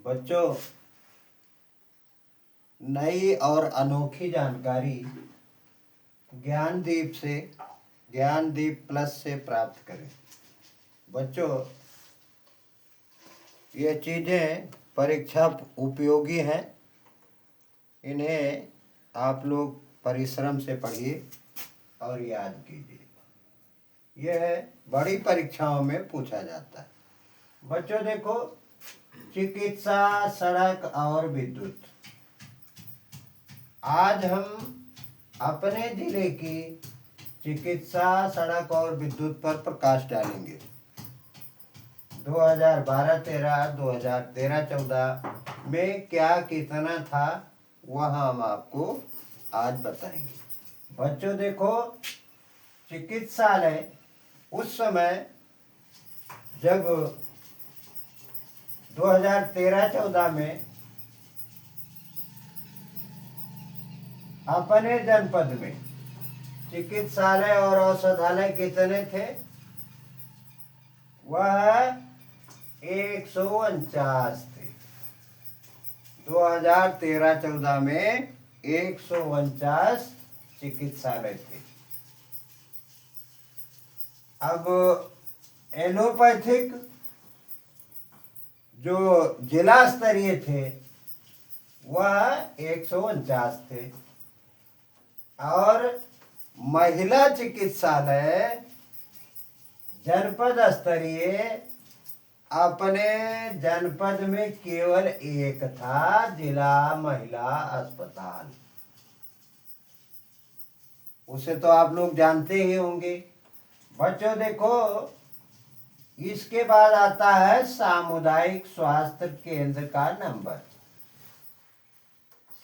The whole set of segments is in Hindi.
बच्चों, नई और अनोखी जानकारी ज्ञानदीप प्लस से प्राप्त करें। बच्चों, ये चीज़ें परीक्षा उपयोगी हैं। इन्हें आप लोग परिश्रम से पढ़िए और याद कीजिए। यह बड़ी परीक्षाओं में पूछा जाता है। बच्चों देखो, चिकित्सा, सड़क और विद्युत। आज हम अपने जिले की चिकित्सा, सड़क और विद्युत पर प्रकाश डालेंगे। 2012-13, 2013-14 में क्या कितना था, वह हम आपको आज बताएंगे। बच्चों देखो, चिकित्सालय उस समय जब 2013-14 में अपने जनपद में चिकित्सालय और औषधालय कितने थे? वह 149 थे। 2013-14 में 149 चिकित्सालय थे। अब एलोपैथिक जो जिला स्तरीय थे वह 149 थे और महिला चिकित्सालय जनपद स्तरीय अपने जनपद में केवल एक था, जिला महिला अस्पताल। उसे तो आप लोग जानते ही होंगे। बच्चों देखो, इसके बाद आता है सामुदायिक स्वास्थ्य केंद्र का नंबर।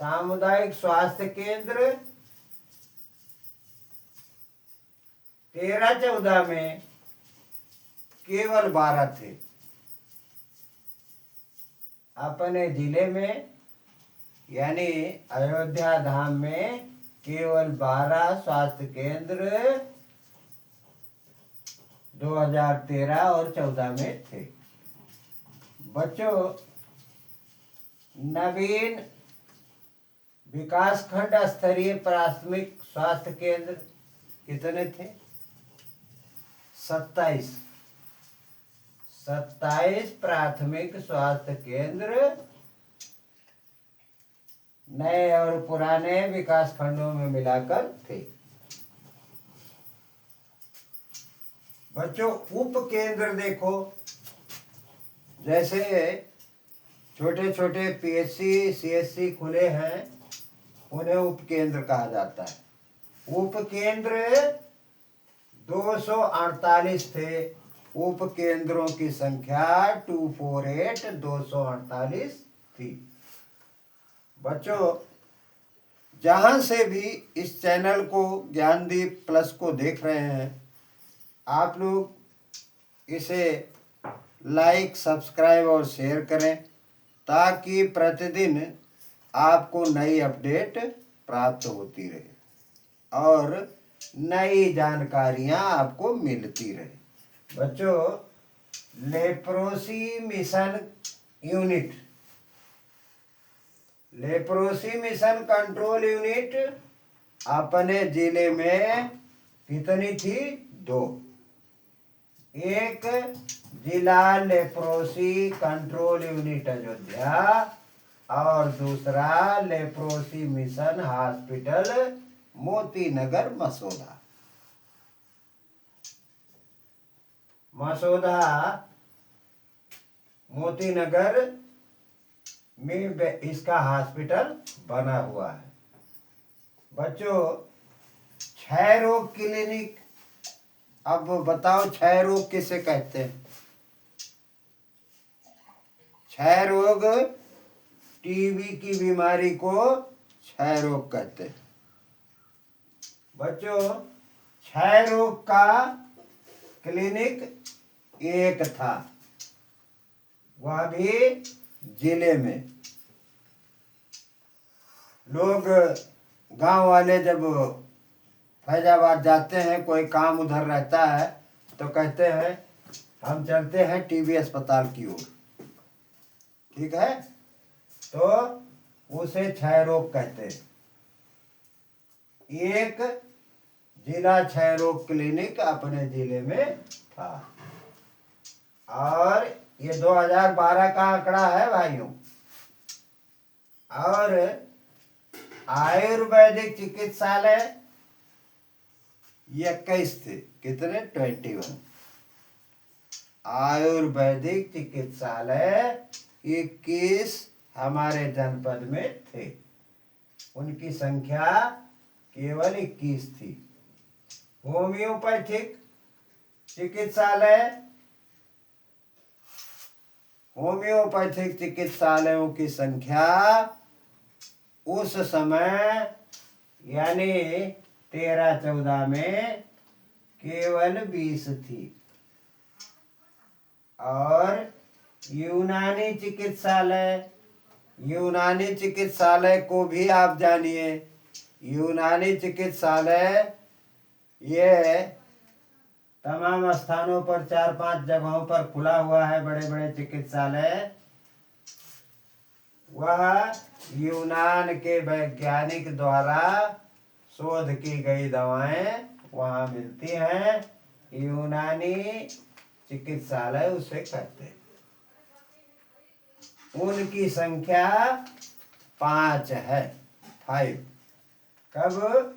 सामुदायिक स्वास्थ्य केंद्र 13-14 में केवल 12 थे। अपने जिले में यानी अयोध्या धाम में केवल 12 स्वास्थ्य केंद्र 2013 और 14 में थे। बच्चों, नवीन विकासखंड स्तरीय प्राथमिक स्वास्थ्य केंद्र कितने थे? 27 प्राथमिक स्वास्थ्य केंद्र नए और पुराने विकासखंडों में मिलाकर थे। बच्चों, उप केंद्र देखो, जैसे छोटे छोटे पीएचसी, सीएचसी खुले हैं, उन्हें उप केंद्र कहा जाता है। उप केंद्र 248 थे। उप केंद्रों की संख्या 248 थी। बच्चों, जहां से भी इस चैनल को, ज्ञानदीप प्लस को देख रहे हैं, आप लोग इसे लाइक, सब्सक्राइब और शेयर करें ताकि प्रतिदिन आपको नई अपडेट प्राप्त होती रहे और नई जानकारियां आपको मिलती रहे। बच्चों, लेप्रोसी मिशन कंट्रोल यूनिट अपने जिले में कितनी थी? 2। एक जिला लेप्रोसी कंट्रोल यूनिट अयोध्या और दूसरा लेप्रोसी मिशन हॉस्पिटल मोतीनगर मसौदा मोतीनगर में इसका हॉस्पिटल बना हुआ है। बच्चों, क्षय रोग क्लिनिक, अब बताओ क्षय रोग किसे कहते हैं? क्षय रोग, टीबी की बीमारी को क्षय रोग कहते हैं। बच्चों, क्षय रोग का क्लिनिक एक था, वह भी जिले में। लोग, गांव वाले जब फैजाबाद जाते हैं, कोई काम उधर रहता है, तो कहते हैं हम चलते हैं टीबी अस्पताल की ओर। ठीक है, तो उसे क्षय रोग कहते हैं। एक जिला क्षय रोग क्लिनिक अपने जिले में था। और ये 2012 का आंकड़ा है भाइयों। और आयुर्वेदिक चिकित्सालय 21 थे। कितने? 21। आयुर्वेदिक चिकित्सालय 21 हमारे जनपद में थे। उनकी संख्या केवल 21 थी। होम्योपैथिक चिकित्सालय, होम्योपैथिक चिकित्सालयों की संख्या उस समय यानी 13-14 में केवल 20 थी। और यूनानी चिकित्सालय, यूनानी चिकित्सालय को भी आप जानिए। यूनानी चिकित्सालय ये तमाम स्थानों पर 4-5 जगहों पर खुला हुआ है, बड़े बड़े चिकित्सालय। वह यूनान के वैज्ञानिक द्वारा शोध की गई दवाएं वहाँ मिलती हैं। यूनानी चिकित्सालय उसे कहते हैं। उनकी संख्या 5 है, 5। कब?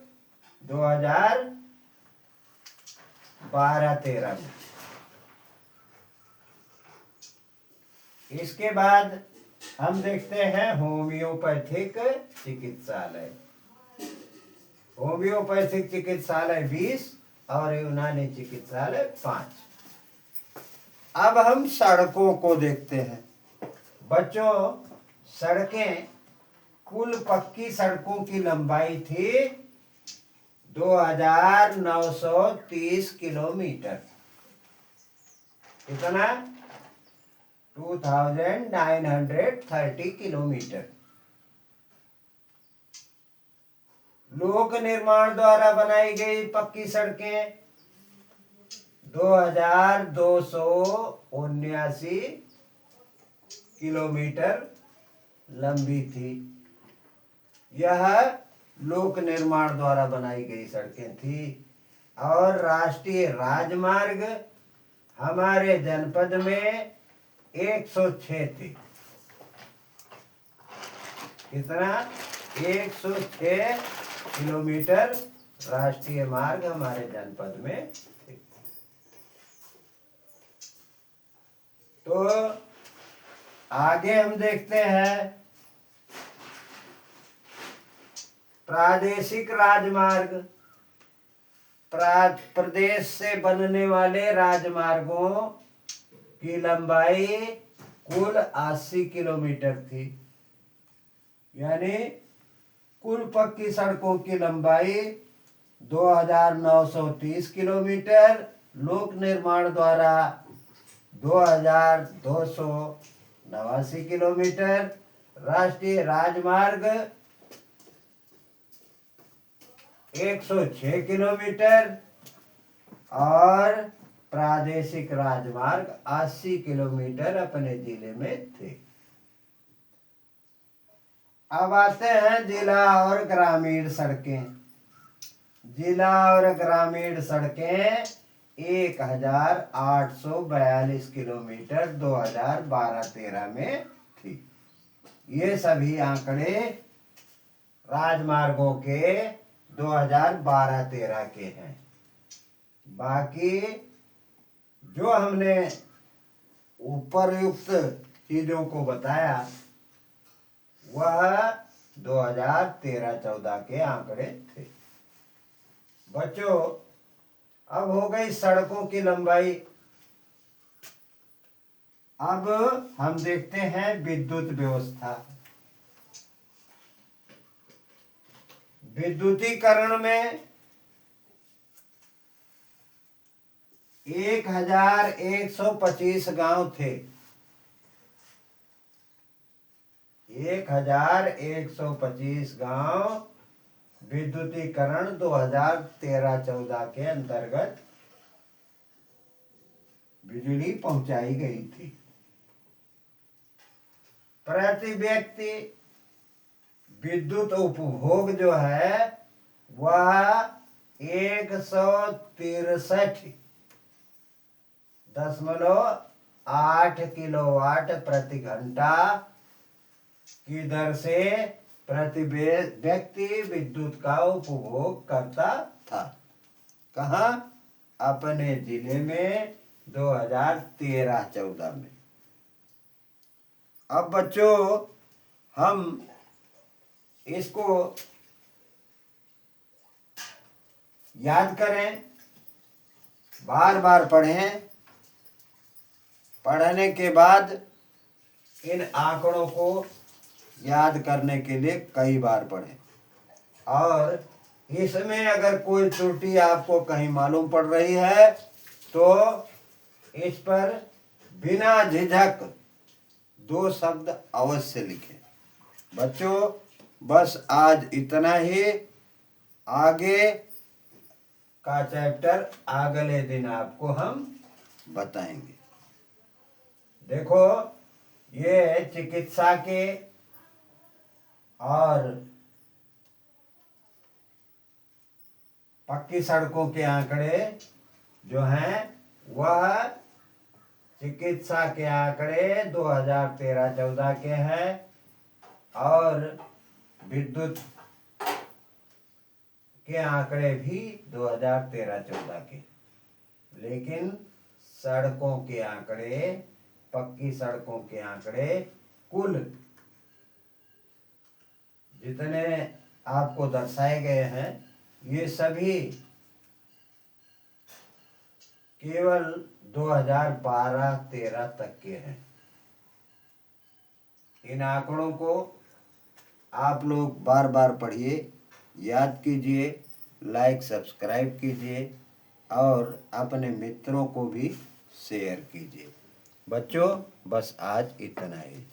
2012-13 में। इसके बाद हम देखते हैं होम्योपैथिक चिकित्सालय। होम्योपैथिक चिकित्सालय 20 और यूनानी चिकित्सालय 5। अब हम सड़कों को देखते हैं। बच्चों, सड़कें, कुल पक्की सड़कों की लंबाई थी 2930 किलोमीटर। कितना? 2930 किलोमीटर। लोक निर्माण द्वारा बनाई गई पक्की सड़कें 2279 किलोमीटर लंबी थी। यह लोक निर्माण द्वारा बनाई गई सड़कें थी। और राष्ट्रीय राजमार्ग हमारे जनपद में 106 थी। कितना? 106 किलोमीटर राष्ट्रीय मार्ग हमारे जनपद में थे। तो आगे हम देखते हैं प्रादेशिक राजमार्ग। प्रदेश से बनने वाले राजमार्गों की लंबाई कुल 80 किलोमीटर थी। यानी कुल पक्की सड़कों की लंबाई 2930 किलोमीटर, लोक निर्माण द्वारा 2289 किलोमीटर, राष्ट्रीय राजमार्ग 106 किलोमीटर और प्रादेशिक राजमार्ग 80 किलोमीटर अपने जिले में थे। अब आते हैं जिला और ग्रामीण सड़कें। जिला और ग्रामीण सड़कें 1842 किलोमीटर 2012-13 में थी। ये सभी आंकड़े राजमार्गों के 2012-13 के हैं। बाकी जो हमने उपरयुक्त चीजों को बताया वह 2013-14 के आंकड़े थे। बच्चों, अब हो गई सड़कों की लंबाई। अब हम देखते हैं विद्युत व्यवस्था। विद्युतीकरण में 1125 गांव थे। 1125 गांव विद्युतीकरण 2013-14 के अंतर्गत बिजली पहुंचाई गई थी। प्रति व्यक्ति विद्युत उपभोग जो है वह 163.8 किलोवाट प्रति घंटा की दर से प्रति व्यक्ति विद्युत का उपभोग करता था। कहाँ? अपने जिले में 2013-14 में। अब बच्चों हम इसको याद करें, बार बार पढ़ें, पढ़ने के बाद इन आंकड़ों को याद करने के लिए कई बार पढ़ें, और इसमें अगर कोई त्रुटि आपको कहीं मालूम पड़ रही है तो इस पर बिना झिझक 2 शब्द अवश्य लिखें। बच्चों बस आज इतना ही, आगे का चैप्टर अगले दिन आपको हम बताएंगे। देखो ये चिकित्सा के और पक्की सड़कों के आंकड़े जो हैं वह चिकित्सा के आंकड़े 2013-14 के हैं और विद्युत के आंकड़े भी 2013-14 के, लेकिन सड़कों के आंकड़े, पक्की सड़कों के आंकड़े कुल जितने आपको दर्शाए गए हैं ये सभी केवल 2012-13 तक के हैं। इन आंकड़ों को आप लोग बार बार पढ़िए, याद कीजिए, लाइक सब्सक्राइब कीजिए और अपने मित्रों को भी शेयर कीजिए। बच्चों बस आज इतना ही।